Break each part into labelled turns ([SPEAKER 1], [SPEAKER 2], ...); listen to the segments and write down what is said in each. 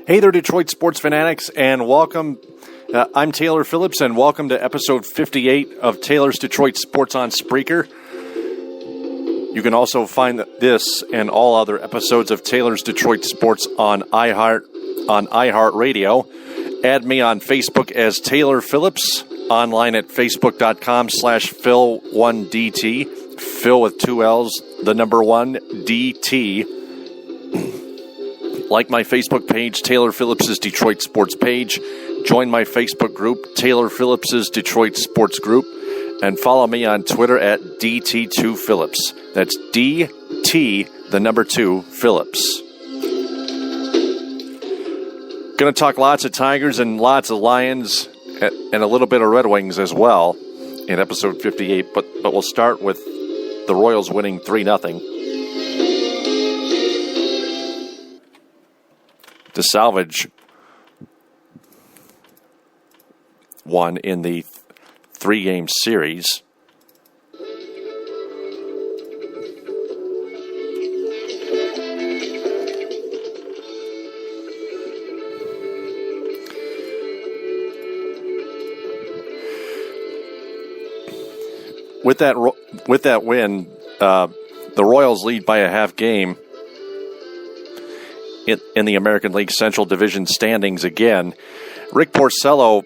[SPEAKER 1] Hey there, Detroit sports fanatics, and welcome. I'm Taylor Phillips, and welcome to episode 58 of Taylor's Detroit Sports on Spreaker. You can also find this and all other episodes of Taylor's Detroit Sports on iHeartRadio. Add me on Facebook as Taylor Phillips, online at facebook.com/Phil1DT, Phil with two L's, the number 1, DT. Like my Facebook page, Taylor Phillips' Detroit Sports page. Join my Facebook group, Taylor Phillips' Detroit Sports Group. And follow me on Twitter at DT2Phillips. That's DT, the number 2, Phillips. Going to talk lots of Tigers and lots of Lions and a little bit of Red Wings as well in episode 58. But we'll start with the Royals winning 3-0. To salvage one in the 3-game series. With that win, the Royals lead by a half game in the American League Central Division standings again. Rick Porcello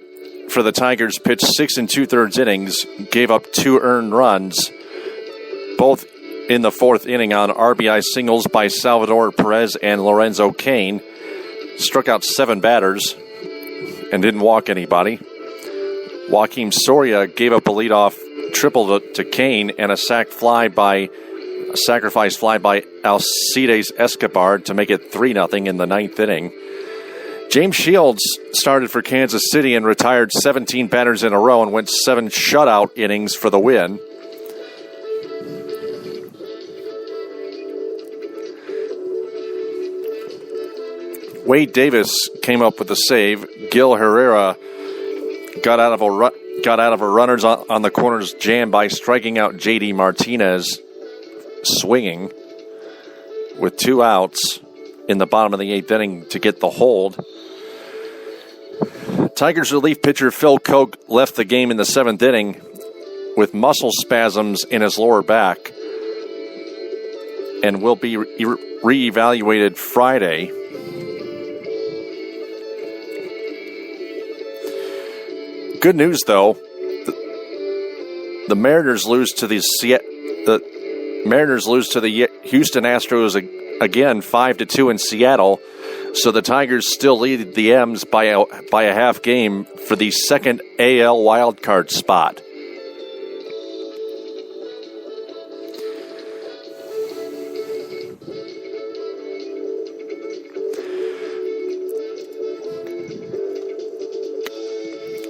[SPEAKER 1] for the Tigers pitched 6 2/3 innings, gave up 2 earned runs, both in the 4th inning on RBI singles by Salvador Perez and Lorenzo Cain. Struck out 7 batters and didn't walk anybody. Joakim Soria gave up a leadoff triple to Cain and a sacrifice fly by Alcides Escobar to make it 3-0 in the 9th inning. James Shields started for Kansas City and retired 17 batters in a row and went 7 shutout innings for the win. Wade Davis came up with the save. Gil Herrera got out of a runners on the corners jam by striking out J.D. Martinez, swinging with 2 outs in the bottom of the 8th inning to get the hold. Tigers relief pitcher Phil Koch left the game in the 7th inning with muscle spasms in his lower back and will be reevaluated Friday. Good news, though. The Mariners lose to the Houston Astros again 5-2 in Seattle, so the Tigers still lead the M's by a half game for the 2nd AL wildcard spot.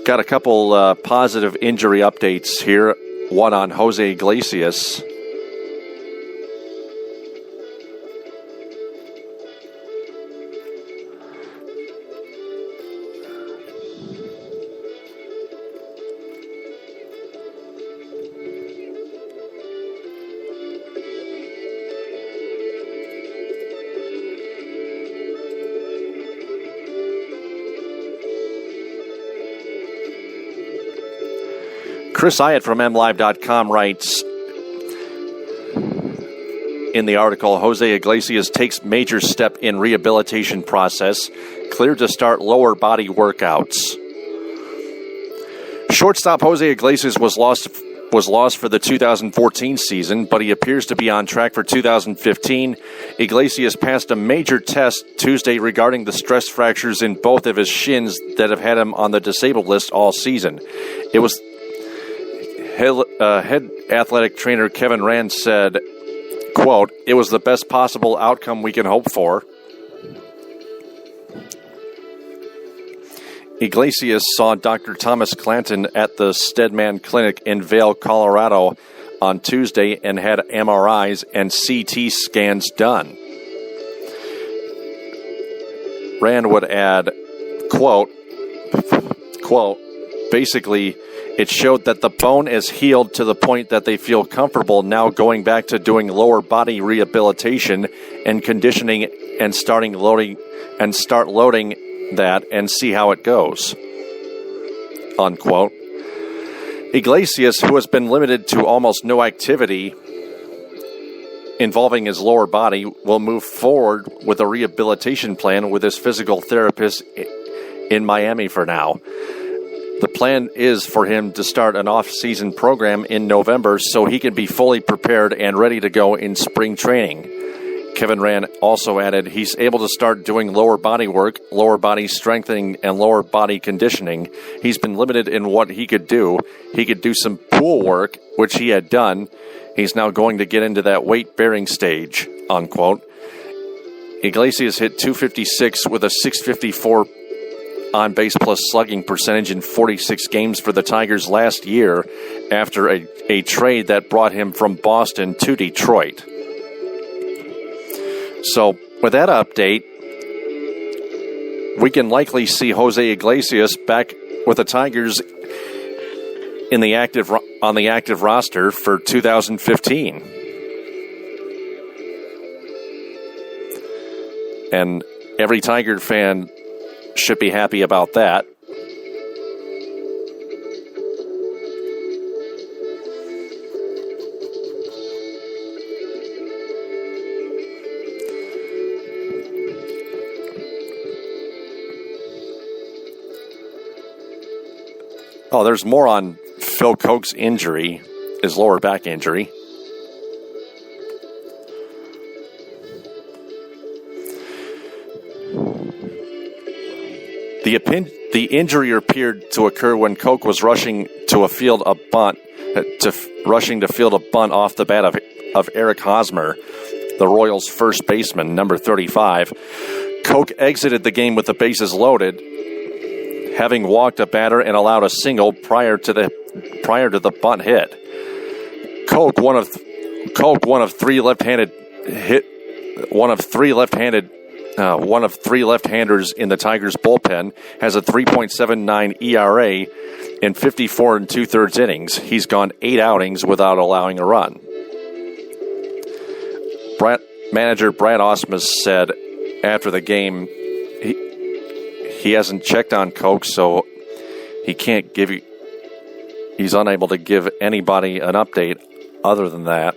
[SPEAKER 1] Got a couple positive injury updates here. One on Jose Iglesias. Chris Hyatt from MLive.com writes in the article, Jose Iglesias takes major step in rehabilitation process, cleared to start lower body workouts. Shortstop Jose Iglesias was lost for the 2014 season, but he appears to be on track for 2015. Iglesias passed a major test Tuesday regarding the stress fractures in both of his shins that have had him on the disabled list all season. It was head athletic trainer Kevin Rand said, quote, "It was the best possible outcome we can hope for." Iglesias saw Dr. Thomas Clanton at the Steadman Clinic in Vail, Colorado on Tuesday and had MRIs and CT scans done. Rand would add, quote, basically, it showed that the bone is healed to the point that they feel comfortable now going back to doing lower body rehabilitation and conditioning and starting loading and start loading that and see how it goes, unquote. Iglesias, who has been limited to almost no activity involving his lower body, will move forward with a rehabilitation plan with his physical therapist in Miami for now. The plan is for him to start an off-season program in November so he can be fully prepared and ready to go in spring training. Kevin Rand also added he's able to start doing lower body work, lower body strengthening, and lower body conditioning. He's been limited in what he could do. He could do some pool work, which he had done. He's now going to get into that weight-bearing stage, unquote. Iglesias hit .256 with a .654 on-base plus slugging percentage in 46 games for the Tigers last year after a trade that brought him from Boston to Detroit. So, with that update, we can likely see Jose Iglesias back with the Tigers on the active roster for 2015. And every Tiger fan should be happy about that. Oh, there's more on Phil Koch's injury, his lower back injury. The injury appeared to occur when Koch was rushing to field a bunt off the bat of Eric Hosmer, the Royals' first baseman, number 35. Koch exited the game with the bases loaded, having walked a batter and allowed a single prior to the bunt hit. Koch, one of three left-handers in the Tigers bullpen, has a 3.79 ERA in 54 2/3 innings. He's gone 8 outings without allowing a run. Manager Brad Ausmus said after the game he hasn't checked on Koch, so he's unable to give anybody an update other than that.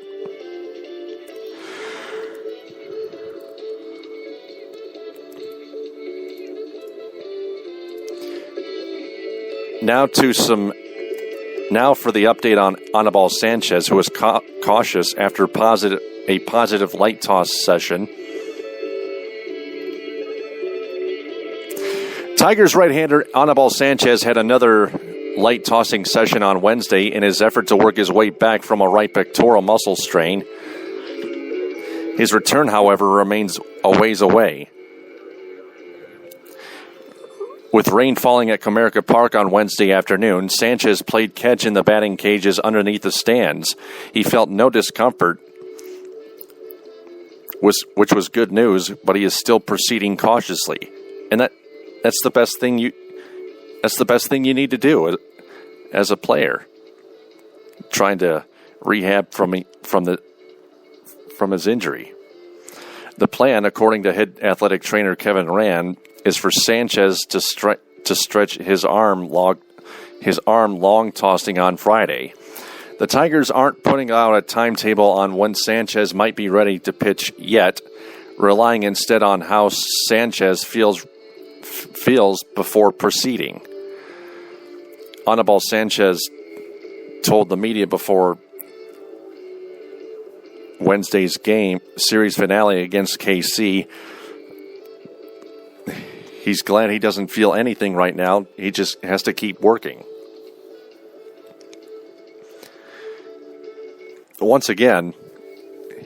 [SPEAKER 1] Now for the update on Anibal Sanchez, who was cautious after a positive light toss session. Tigers right-hander Anibal Sanchez had another light tossing session on Wednesday in his effort to work his way back from a right pectoral muscle strain. His return, however, remains a ways away. With rain falling at Comerica Park on Wednesday afternoon, Sanchez played catch in the batting cages underneath the stands. He felt no discomfort, which was good news, but he is still proceeding cautiously. And that's the best thing you need to do as a player, trying to rehab from his injury. The plan, according to head athletic trainer Kevin Rand, is for Sanchez to stretch his arm long tossing on Friday. The Tigers aren't putting out a timetable on when Sanchez might be ready to pitch yet, relying instead on how Sanchez feels before proceeding. Anibal Sanchez told the media before Wednesday's game series finale against KC he's glad he doesn't feel anything right now. He just has to keep working. Once again,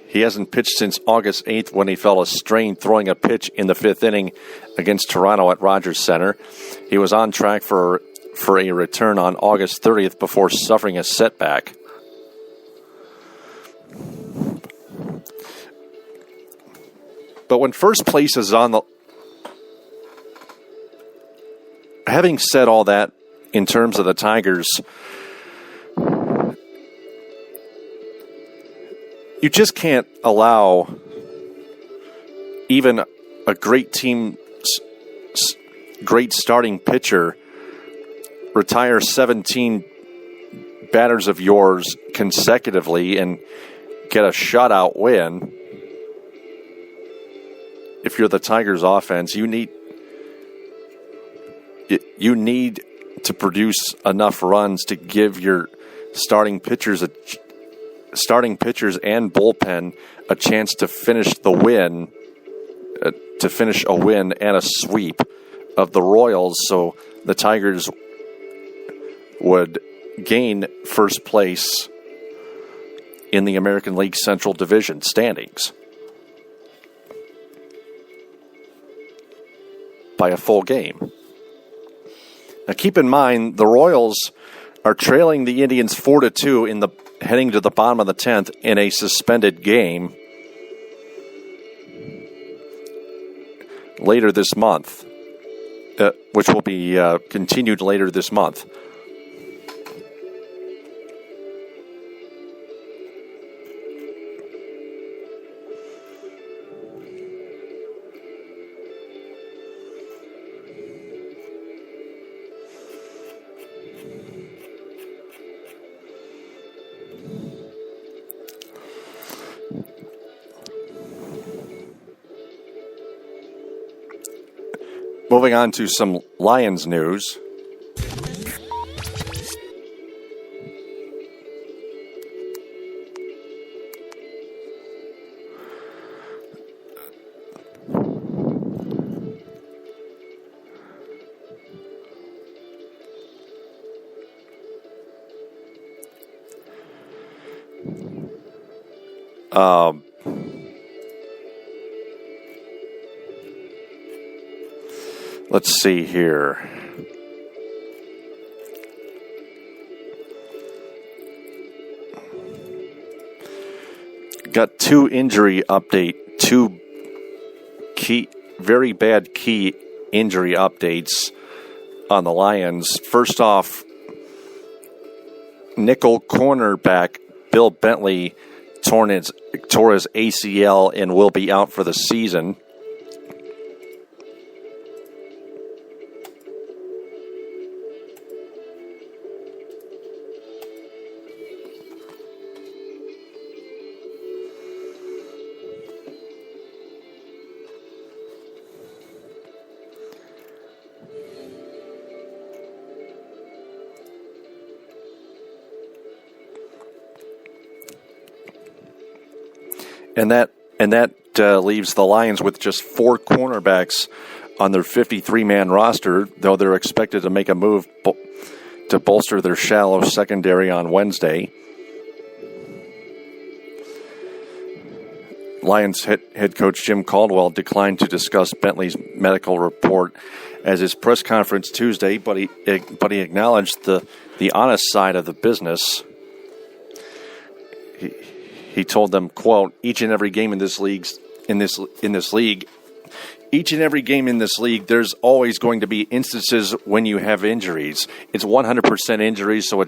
[SPEAKER 1] he hasn't pitched since August 8th when he felt a strain throwing a pitch in the 5th inning against Toronto at Rogers Center. He was on track for a return on August 30th before suffering a setback. But when first place is on the... Having said all that, in terms of the Tigers, you just can't allow even a great team's great starting pitcher retire 17 batters of yours consecutively and get a shutout win, if you're the Tigers offense, you need to produce enough runs to give your starting pitchers and bullpen a chance to finish the win, to finish a win and a sweep of the Royals, so the Tigers would gain first place in the American League Central Division standings by a full game. Now keep in mind, the Royals are trailing the Indians 4-2 heading to the bottom of the 10th in a suspended game later this month, which will be continued later this month. Moving on to some Lions news. Let's see here. Got two very bad key injury updates on the Lions. First off, nickel cornerback Bill Bentley tore his ACL and will be out for the season. And that leaves the Lions with just 4 cornerbacks on their 53-man roster, though they're expected to make a move to bolster their shallow secondary on Wednesday. Lions head coach Jim Caldwell declined to discuss Bentley's medical report at his press conference Tuesday, but he acknowledged the honest side of the business. He told them, quote, each and every game in this league, there's always going to be instances when you have injuries. It's 100% injuries, so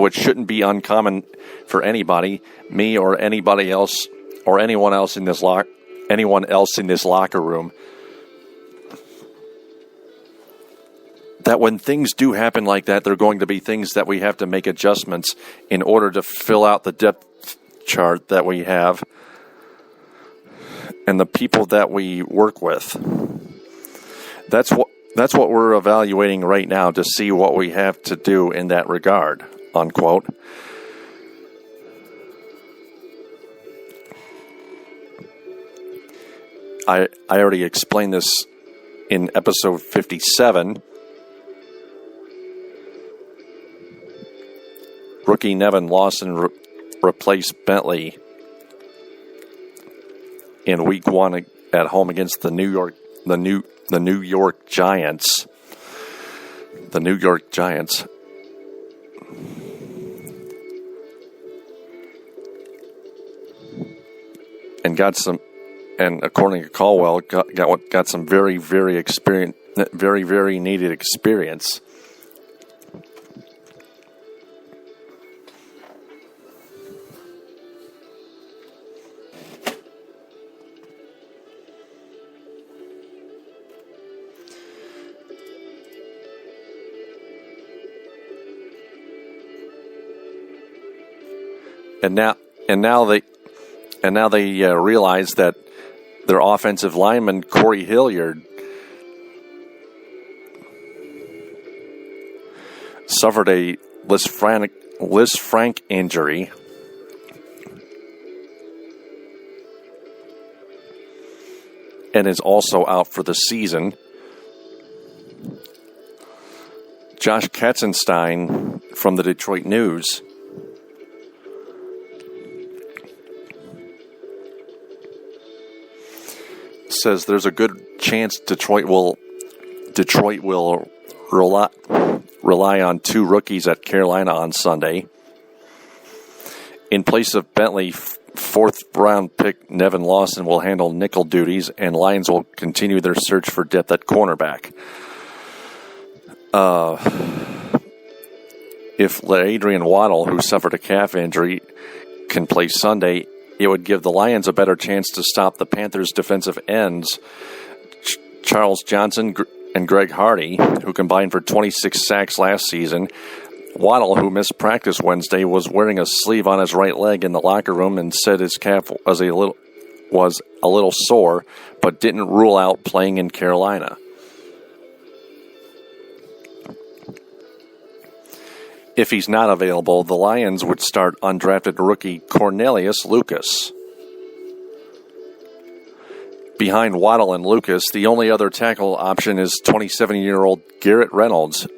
[SPEAKER 1] it shouldn't be uncommon for anybody, me or anybody else, or anyone else in this locker room, that when things do happen like that, there are going to be things that we have to make adjustments in order to fill out the depth chart that we have and the people that we work with. That's what we're evaluating right now to see what we have to do in that regard, unquote. I already explained this in episode 57. Rookie Nevin Lawson replaced Bentley in Week 1 at home against the New York Giants. The New York Giants. And got some, and according to Caldwell, got some very, very needed experience. and now they realize that their offensive lineman Corey Hilliard suffered a Lisfranc injury. And is also out for the season. Josh Katzenstein from the Detroit News says there's a good chance Detroit will rely on two rookies at Carolina on Sunday. In place of Bentley, fourth-round pick Nevin Lawson will handle nickel duties, and Lions will continue their search for depth at cornerback. If Adrian Waddle, who suffered a calf injury, can play Sunday, it would give the Lions a better chance to stop the Panthers' defensive ends, Charles Johnson and Greg Hardy, who combined for 26 sacks last season. Waddle, who missed practice Wednesday, was wearing a sleeve on his right leg in the locker room and said his calf was a little sore, but didn't rule out playing in Carolina. If he's not available, the Lions would start undrafted rookie Cornelius Lucas. Behind Waddle and Lucas, the only other tackle option is 27-year-old Garrett Reynolds,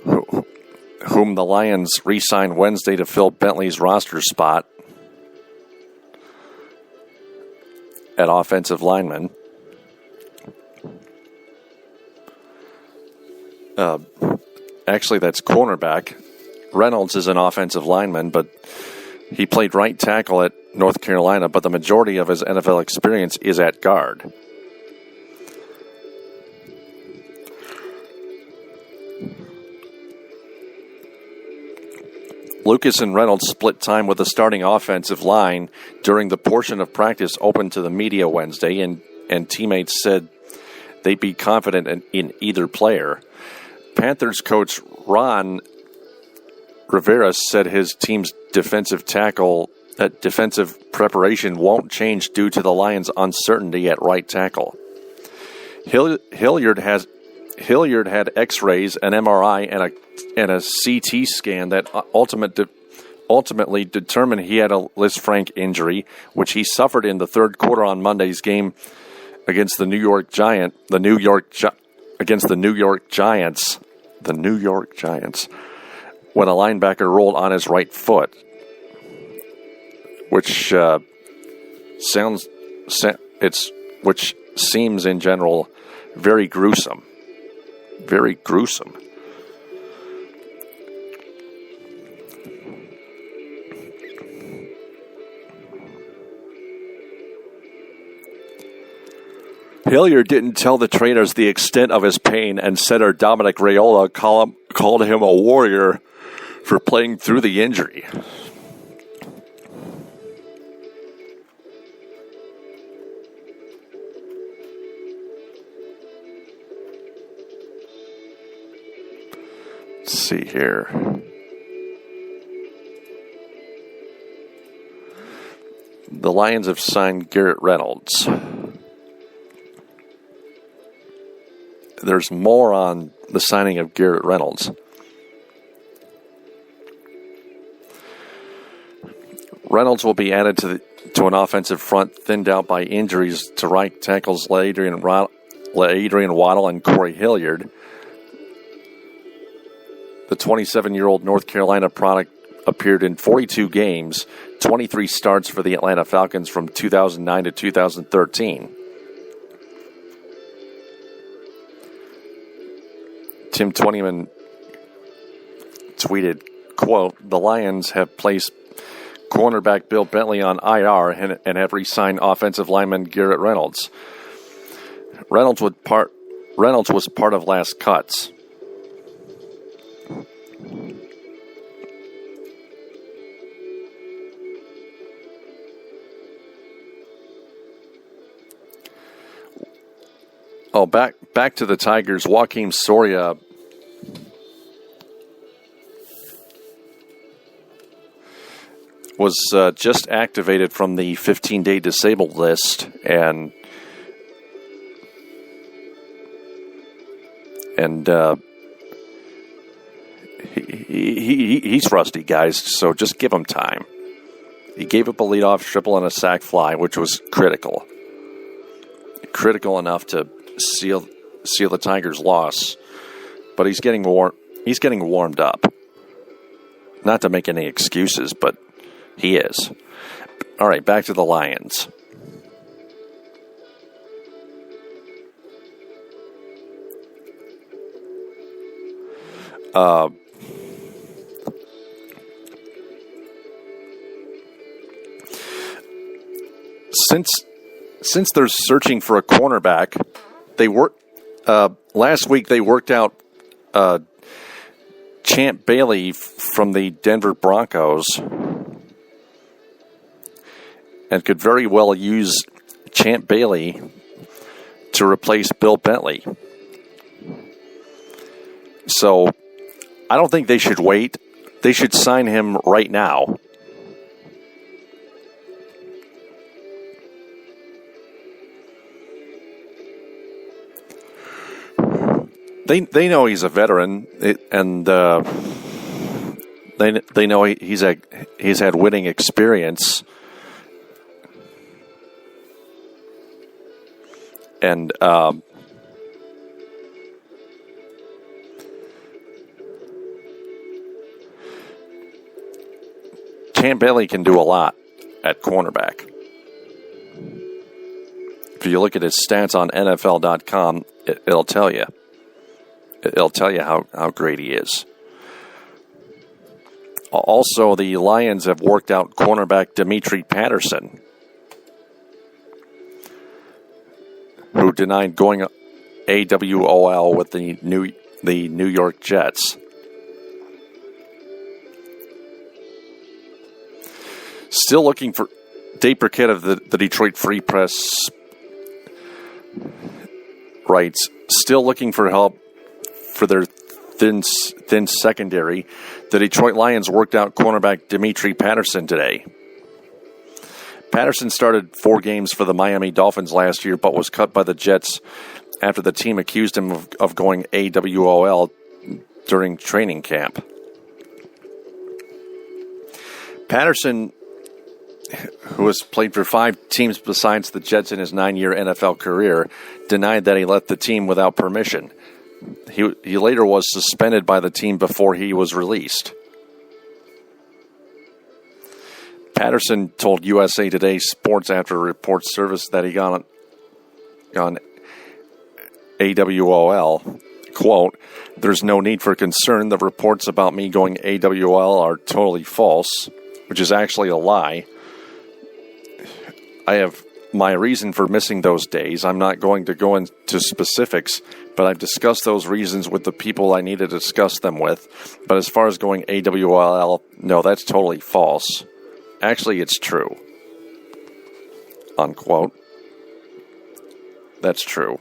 [SPEAKER 1] whom the Lions re-signed Wednesday to fill Bentley's roster spot at offensive lineman. Actually, that's cornerback. Reynolds is an offensive lineman, but he played right tackle at North Carolina, but the majority of his NFL experience is at guard. Lucas and Reynolds split time with the starting offensive line during the portion of practice open to the media Wednesday, and teammates said they'd be confident in either player. Panthers coach Ron Rivera said his team's defensive preparation won't change due to the Lions' uncertainty at right tackle. Hilliard had X-rays, an MRI, and a CT scan that ultimately determined he had a Lisfranc injury, which he suffered in the third quarter on Monday's game against the New York Giants, when a linebacker rolled on his right foot, which seems in general very gruesome. Very gruesome. Hilliard didn't tell the trainers the extent of his pain, and center Dominic Raiola called him a warrior for playing through the injury. Let's see here. The Lions have signed Garrett Reynolds. There's more on the signing of Garrett Reynolds. Reynolds will be added to an offensive front thinned out by injuries to right tackles Adrian Waddle and Corey Hilliard. The 27-year-old North Carolina product appeared in 42 games, 23 starts for the Atlanta Falcons from 2009 to 2013. Tim Twentyman tweeted, quote, "The Lions have placed cornerback Bill Bentley on IR and have re-signed offensive lineman Garrett Reynolds. Reynolds was part of last cuts. Oh, back to the Tigers. Joakim Soria was just activated from the 15-day disabled list, and he's rusty, guys, so just give him time. He gave up a leadoff triple and a sac fly, which was critical enough to seal the Tigers' loss. But he's getting warmed up. Not to make any excuses, but he is. All right, back to the Lions. Since they're searching for a cornerback, last week they worked out Champ Bailey from the Denver Broncos, and could very well use Champ Bailey to replace Bill Bentley. So I don't think they should wait. They should sign him right now. They know he's a veteran, and they know he's had winning experience, and Champ Bailey can do a lot at cornerback. If you look at his stats on NFL.com, it'll tell you. It'll tell you how great he is. Also, the Lions have worked out cornerback Dimitri Patterson, who denied going AWOL with the New York Jets. Still looking for Dave Burkett of the Detroit Free Press writes, still looking for help for their thin secondary. The Detroit Lions worked out cornerback Dimitri Patterson today. Patterson started 4 games for the Miami Dolphins last year, but was cut by the Jets after the team accused him of going AWOL during training camp. Patterson, who has played for 5 teams besides the Jets in his 9-year NFL career, denied that he left the team without permission. He later was suspended by the team before he was released. Patterson told USA Today Sports after a report surfaced that he got on AWOL, quote, "There's no need for concern. The reports about me going AWOL are totally false," which is actually a lie. I have my reason for missing those days. I'm not going to go into specifics, but I've discussed those reasons with the people I need to discuss them with. But as far as going AWOL, no, that's totally false. Actually, it's true. Unquote. That's true.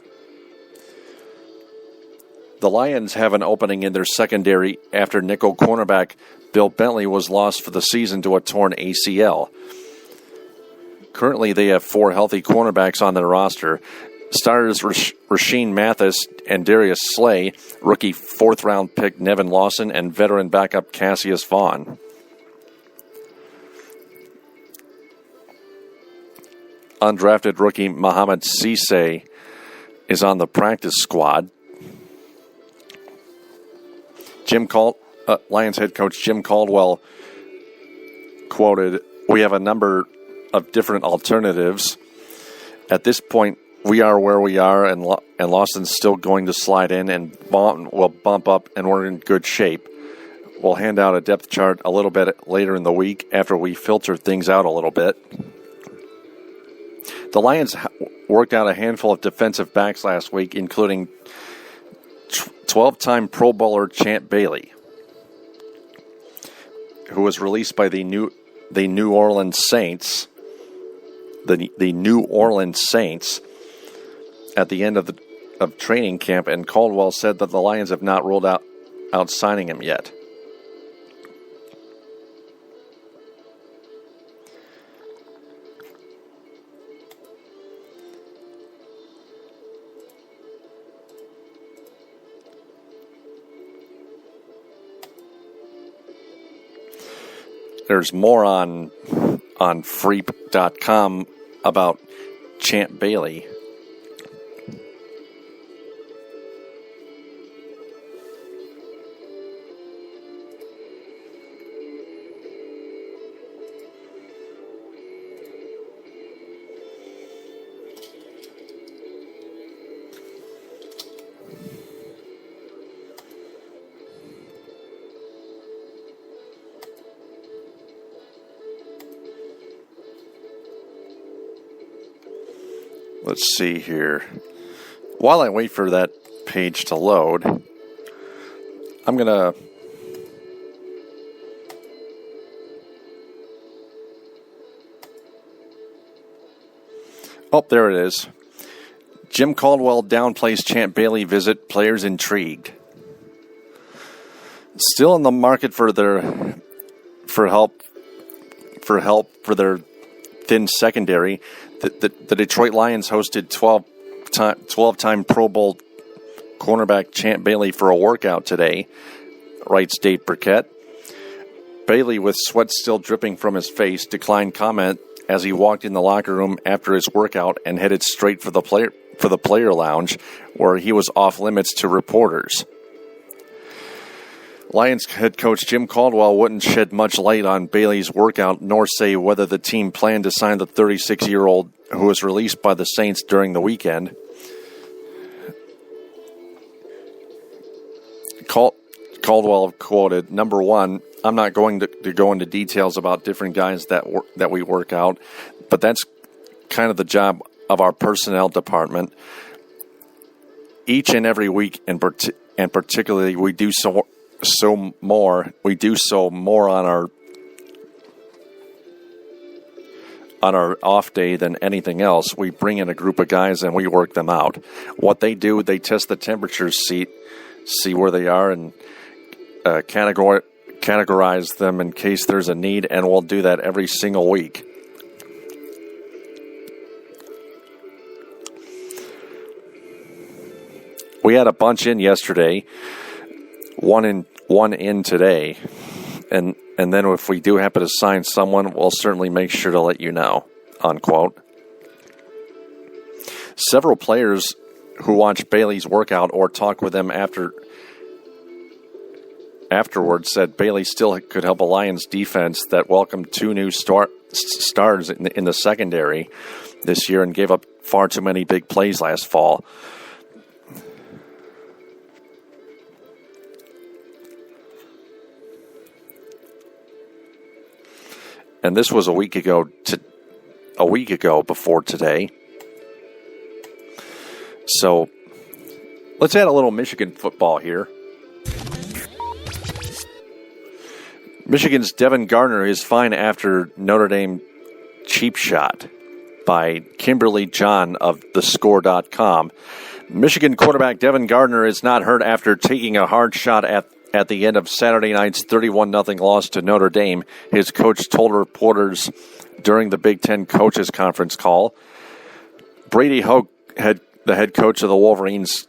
[SPEAKER 1] The Lions have an opening in their secondary after nickel cornerback Bill Bentley was lost for the season to a torn ACL. Currently, they have 4 healthy cornerbacks on their roster. Starters Rasheem Mathis and Darius Slay, rookie 4th-round pick Nevin Lawson, and veteran backup Cassius Vaughn. Undrafted rookie Mohamed Cisse is on the practice squad. Lions head coach Jim Caldwell quoted, "We have a number of different alternatives. At this point, we are where we are, and Lawson's still going to slide in, and Vaughn will bump up, and we're in good shape. We'll hand out a depth chart a little bit later in the week after we filter things out a little bit." The Lions worked out a handful of defensive backs last week, including 12-time Pro Bowler Champ Bailey, who was released by the New Orleans Saints. The New Orleans Saints at the end of training camp, and Caldwell said that the Lions have not ruled out signing him yet. there's more on freep.com about Champ Bailey. Let's see here. While I wait for that page to load, I'm going to oh, there it is. Jim Caldwell downplays Champ Bailey visit, players intrigued. Still in the market for help for their thin secondary. The Detroit Lions hosted 12-time Pro Bowl cornerback Champ Bailey for a workout today, writes Dave Burkett. Bailey, with sweat still dripping from his face, declined comment as he walked in the locker room after his workout and headed straight for the player lounge, where he was off limits to reporters. Lions head coach Jim Caldwell wouldn't shed much light on Bailey's workout, nor say whether the team planned to sign the 36-year-old who was released by the Saints during the weekend. Caldwell quoted, "Number one, I'm not going to go into details about different guys that we work out, but that's kind of the job of our personnel department. Each and every week, and particularly, we do so more on our off day than anything else. We bring in a group of guys and we work them out. What they do, they test the temperatures, see where they are, and categorize them in case there's a need, and we'll do that every single week." We had a bunch in yesterday, one in today, and then if we do happen to sign someone, we'll certainly make sure to let you know, unquote. Several players who watched Bailey's workout or talked with him afterwards said Bailey still could help a Lions defense that welcomed two new stars in the secondary this year and gave up far too many big plays last fall. And this was a week ago before today. So let's add a little Michigan football here. Michigan's Devin Gardner is fine after Notre Dame cheap shot, by Kimberly John of thescore.com. Michigan quarterback Devin Gardner is not hurt after taking a hard shot at the end of Saturday night's 31-0 loss to Notre Dame, his coach told reporters during the Big Ten coaches conference call. Brady Hoke, the head coach of the Wolverines,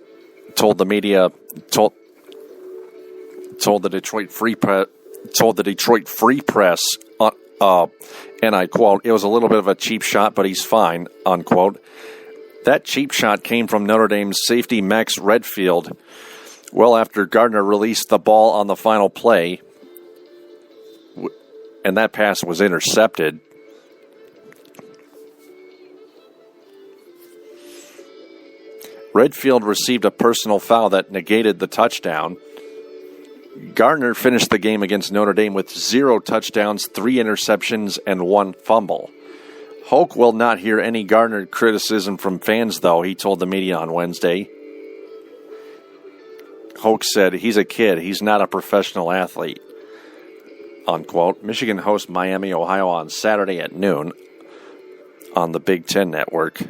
[SPEAKER 1] told the media, told the Detroit Free Press, and I quote, "It was a little bit of a cheap shot, but he's fine," unquote. That cheap shot came from Notre Dame's safety Max Redfield well after Gardner released the ball on the final play, and that pass was intercepted. Redfield received a personal foul that negated the touchdown. Gardner finished the game against Notre Dame with 0 touchdowns, 3 interceptions, and 1 fumble. Hoke will not hear any Gardner criticism from fans, though, he told the media on Wednesday. Hoke said, "He's a kid. He's not a professional athlete," unquote. Michigan hosts Miami, Ohio on Saturday at noon on the Big Ten Network.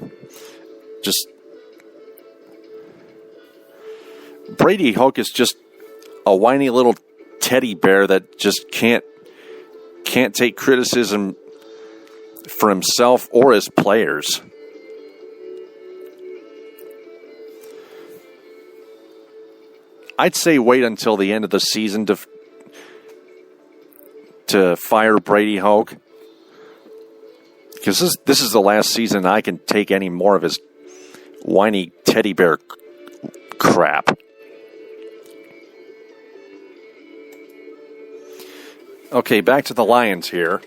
[SPEAKER 1] Brady Hoke is just a whiny little teddy bear that just can't take criticism for himself or his players. I'd say wait until the end of the season to fire Brady Hoke? Because this is the last season I can take any more of his whiny teddy bear crap. Okay, back to the Lions here.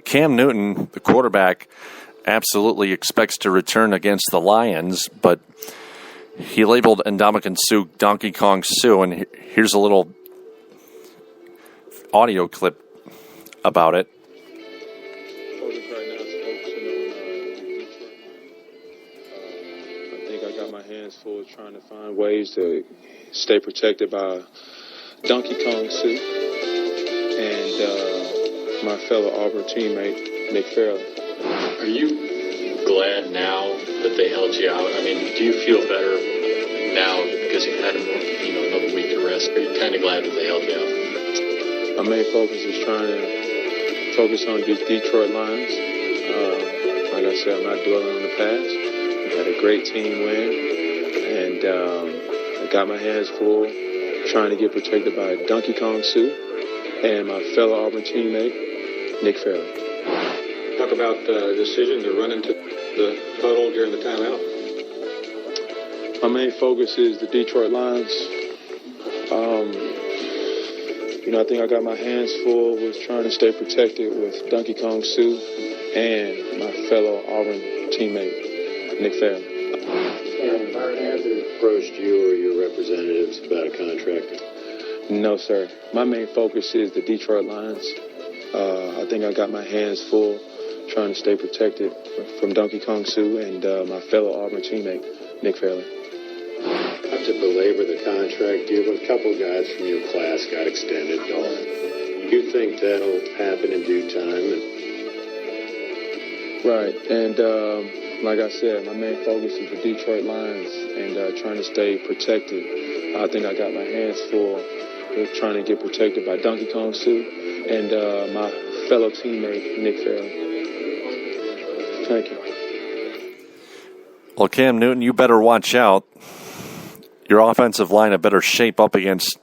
[SPEAKER 1] Cam Newton, the quarterback, absolutely expects to return against the Lions, but he labeled Ndamukong Suh Donkey Kong Sue, and here's a little audio clip about it.
[SPEAKER 2] I think I got my hands full trying to find ways to stay protected by Donkey Kong Sue and my fellow Auburn teammate, Nick Fairley.
[SPEAKER 3] Are you glad now that they held you out? I mean, do you feel better now because you've had another week to rest? Are you kind of glad that they held you out?
[SPEAKER 2] My main focus is trying to focus on these Detroit Lions. Like I said, I'm not dwelling on the past. We had a great team win, and I got my hands full trying to get protected by Donkey Kong Sue and my fellow Auburn teammate, Nick Fairley.
[SPEAKER 3] Talk about the decision to run into the huddle during the timeout.
[SPEAKER 2] My main focus is the Detroit Lions. I think I got my hands full with trying to stay protected with Donkey Kong Sue and my fellow Auburn teammate, Nick Fairley.
[SPEAKER 3] Has it approached you or your representatives about a contract?
[SPEAKER 2] No, sir. My main focus is the Detroit Lions. I think I got my hands full trying to stay protected from Donkey Kong Sue and my fellow Auburn teammate, Nick Fairley.
[SPEAKER 3] Not to belabor the contract deal, but a couple guys from your class got extended. You think that'll happen in due time?
[SPEAKER 2] Right. And like I said, my main focus is the Detroit Lions and trying to stay protected. I think I got my hands full with trying to get protected by Donkey Kong Sue and my fellow teammate, Nick Fairley. Thank you.
[SPEAKER 1] Well, Cam Newton, you better watch out. Your offensive line had better shape up against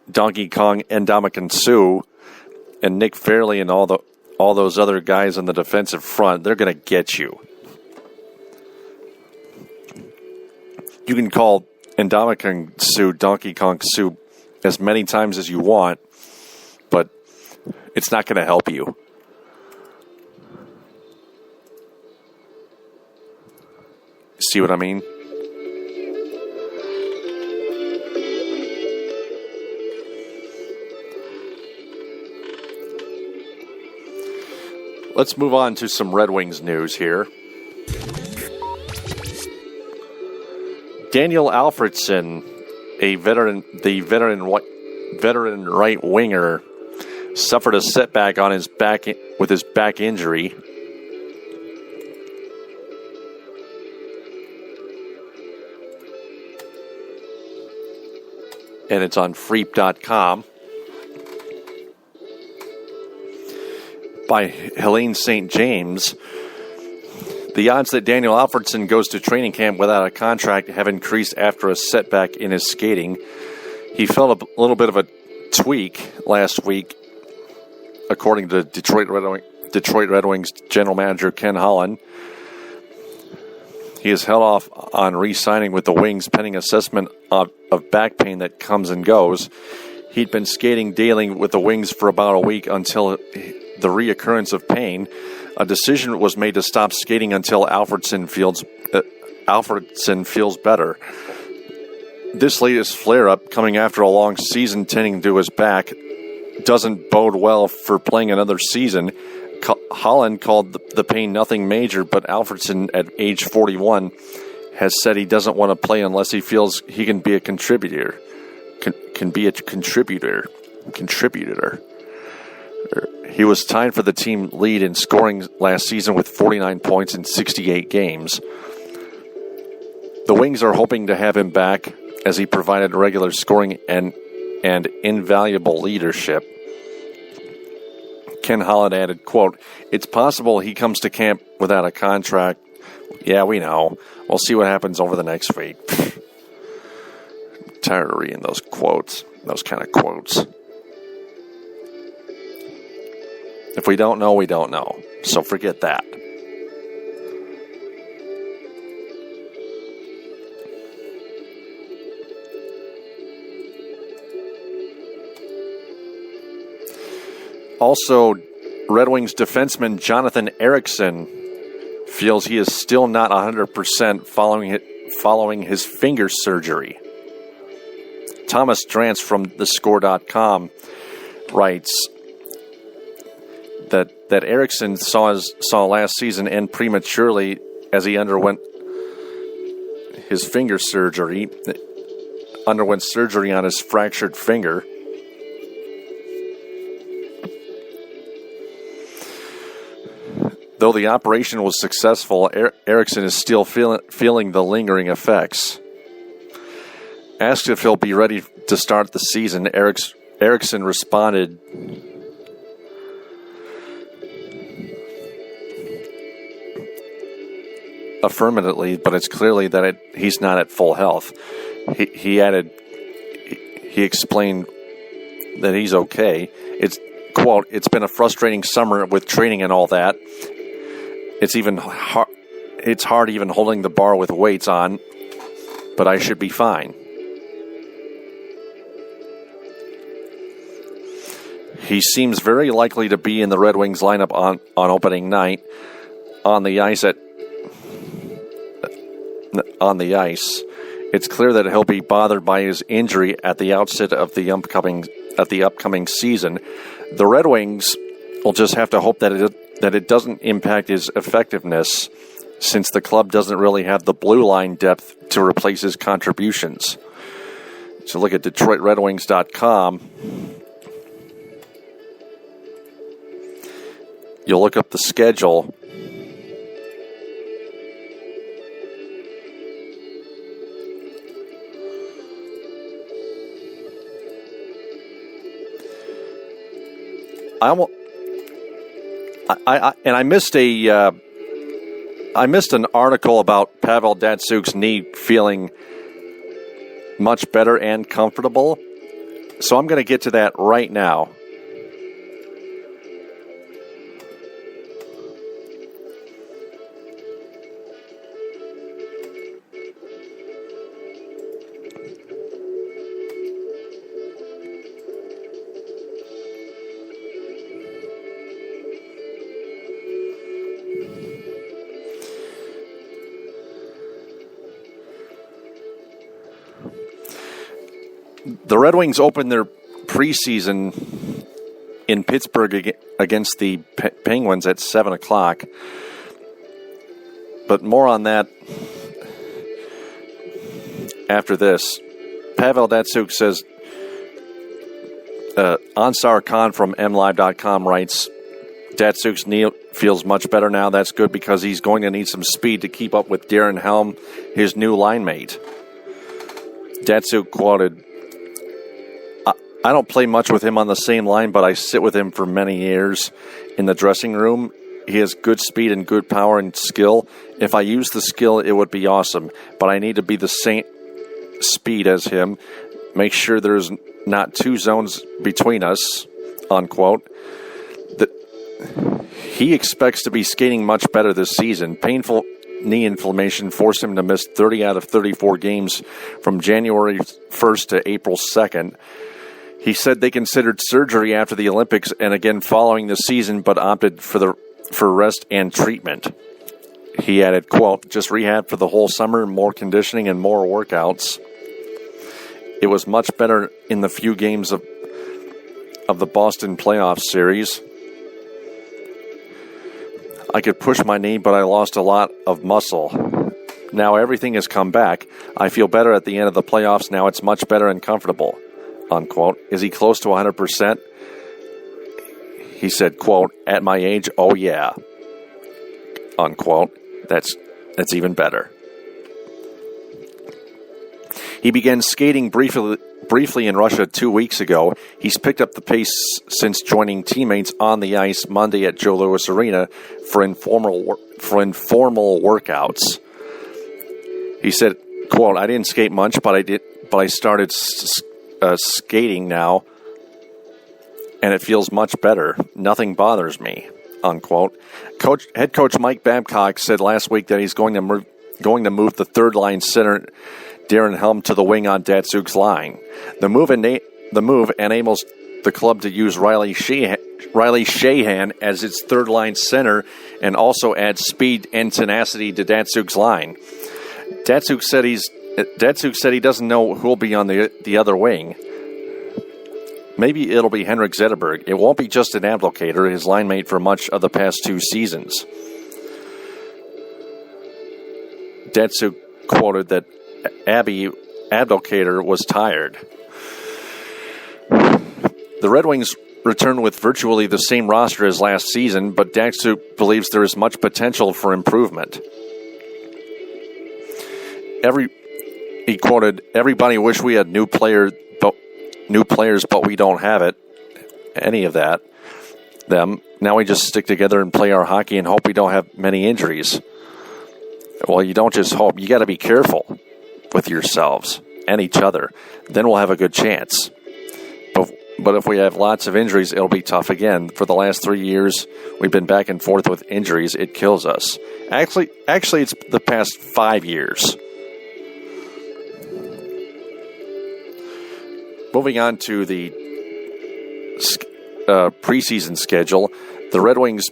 [SPEAKER 1] Donkey Kong and Ndamukong Suh and Nick Fairley and all those other guys on the defensive front. They're going to get you. You can call Ndamukong Suh Donkey Kong Sue as many times as you want, but it's not going to help you. See what I mean? Let's move on to some Red Wings news here. Daniel Alfredsson, the veteran right winger, suffered a setback on his back with his back injury. And it's on Freep.com by Helene St. James. The odds that Daniel Alfredsson goes to training camp without a contract have increased after a setback in his skating. He felt a little bit of a tweak last week, according to Detroit Red Wings general manager Ken Holland. He is held off on re-signing with the Wings pending assessment of back pain that comes and goes. He'd been skating daily with the Wings for about a week until the reoccurrence of pain. A decision was made to stop skating until Alfredsson feels better. This latest flare-up, coming after a long season tending to his back, doesn't bode well for playing another season. Holland called the pain nothing major, but Alfredsson, at age 41, has said he doesn't want to play unless he feels he can be a contributor. Contributor. He was tied for the team lead in scoring last season with 49 points in 68 games. The Wings are hoping to have him back as he provided regular scoring and invaluable leadership. Ken Holland added, quote, "It's possible he comes to camp without a contract. Yeah, we know. We'll see what happens over the next week." I'm tired of reading those quotes, those kind of quotes. If we don't know, we don't know. So forget that. Also, Red Wings defenseman Jonathan Ericsson feels he is still not 100% following his finger surgery. Thomas Drance from thescore.com writes that Ericsson saw last season end prematurely as he underwent surgery on his fractured finger. Though the operation was successful, Ericsson is still feeling the lingering effects. Asked if he'll be ready to start the season, Ericsson responded, affirmatively, but it's clearly that he's not at full health. He explained that he's okay. It's, quote, "It's been a frustrating summer with training and all that. It's hard even holding the bar with weights on, but I should be fine." He seems very likely to be in the Red Wings lineup on opening night. On the ice, it's clear that he'll be bothered by his injury at the outset of the upcoming season. The Red Wings will just have to hope that it doesn't impact his effectiveness, since the club doesn't really have the blue line depth to replace his contributions. So look at DetroitRedWings.com. You'll look up the schedule. I missed an article about Pavel Datsyuk's knee feeling much better and comfortable. So I'm going to get to that right now. The Red Wings opened their preseason in Pittsburgh against the Penguins at 7 o'clock. But more on that after this. Pavel Datsyuk says, Ansar Khan from MLive.com writes, Datsyuk's knee feels much better now. That's good because he's going to need some speed to keep up with Darren Helm, his new line mate. Datsyuk quoted, I don't play much with him on the same line, but I sit with him for many years in the dressing room. He has good speed and good power and skill. If I use the skill, it would be awesome, but I need to be the same speed as him. Make sure there's not two zones between us, unquote. He expects to be skating much better this season. Painful knee inflammation forced him to miss 30 out of 34 games from January 1st to April 2nd. He said they considered surgery after the Olympics and again following the season, but opted for rest and treatment. He added, quote, just rehab for the whole summer, more conditioning and more workouts. It was much better in the few games of the Boston playoff series. I could push my knee, but I lost a lot of muscle. Now everything has come back. I feel better at the end of the playoffs. Now it's much better and comfortable, unquote. Is he close to 100%? He said, quote, at my age, oh yeah, unquote. That's even better. He began skating briefly in Russia 2 weeks ago. He's picked up the pace since joining teammates on the ice Monday at Joe Louis Arena for informal workouts. He said, quote, "I didn't skate much, but I started skating now, and it feels much better. Nothing bothers me," unquote. Head coach Mike Babcock said last week that he's going to move the third line center Darren Helm to the wing on Datsuk's line. The move enables the club to use Riley Shahan as its third line center and also adds speed and tenacity to Datsuk's line. Datsuk said he doesn't know who'll be on the other wing. Maybe it'll be Henrik Zetterberg. It won't be Justin Abdelkader, his line mate for much of the past 2 seasons. Datsuk quoted that Abdelkader was tired. The Red Wings returned with virtually the same roster as last season, but Datsuk believes there is much potential for improvement. He quoted, "Everybody wish we had new players, but we don't have it. Any of that. Now we just stick together and play our hockey and hope we don't have many injuries." Well, you don't just hope. You got to be careful with yourselves and each other. Then we'll have a good chance. But if we have lots of injuries, it'll be tough again. For the last 3 years, we've been back and forth with injuries. It kills us. Actually, it's the past 5 years. Moving on to the preseason schedule, the Red Wings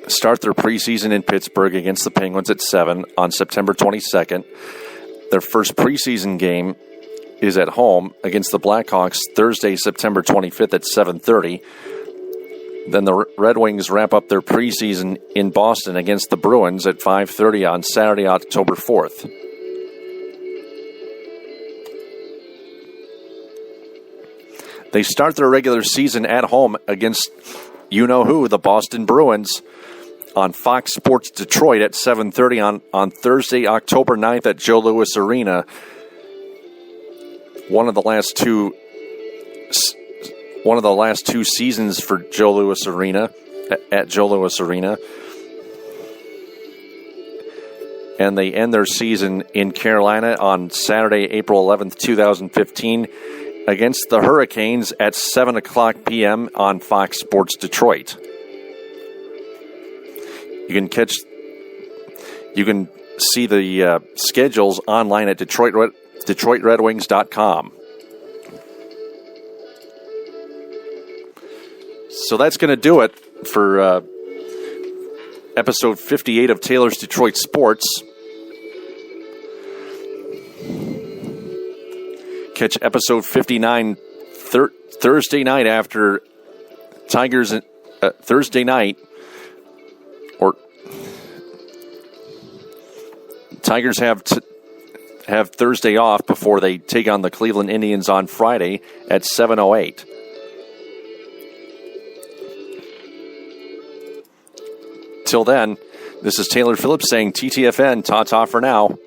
[SPEAKER 1] start their preseason in Pittsburgh against the Penguins at 7 on September 22nd. Their first preseason game is at home against the Blackhawks Thursday, September 25th at 7:30. Then the Red Wings wrap up their preseason in Boston against the Bruins at 5:30 on Saturday, October 4th. They start their regular season at home against you-know-who, the Boston Bruins, on Fox Sports Detroit at 7:30 on Thursday, October 9th at Joe Louis Arena. One of the last two seasons for Joe Louis Arena, at Joe Louis Arena. And they end their season in Carolina on Saturday, April 11th, 2015, against the Hurricanes at 7 o'clock p.m. on Fox Sports Detroit. You can see the schedules online at DetroitRedWings.com. So that's going to do it for episode 58 of Taylor's Detroit Sports. Catch episode 59 Thursday night after Tigers Thursday night, or Tigers have Thursday off before they take on the Cleveland Indians on Friday at 7:08. Till then, this is Taylor Phillips saying TTFN, ta-ta for now.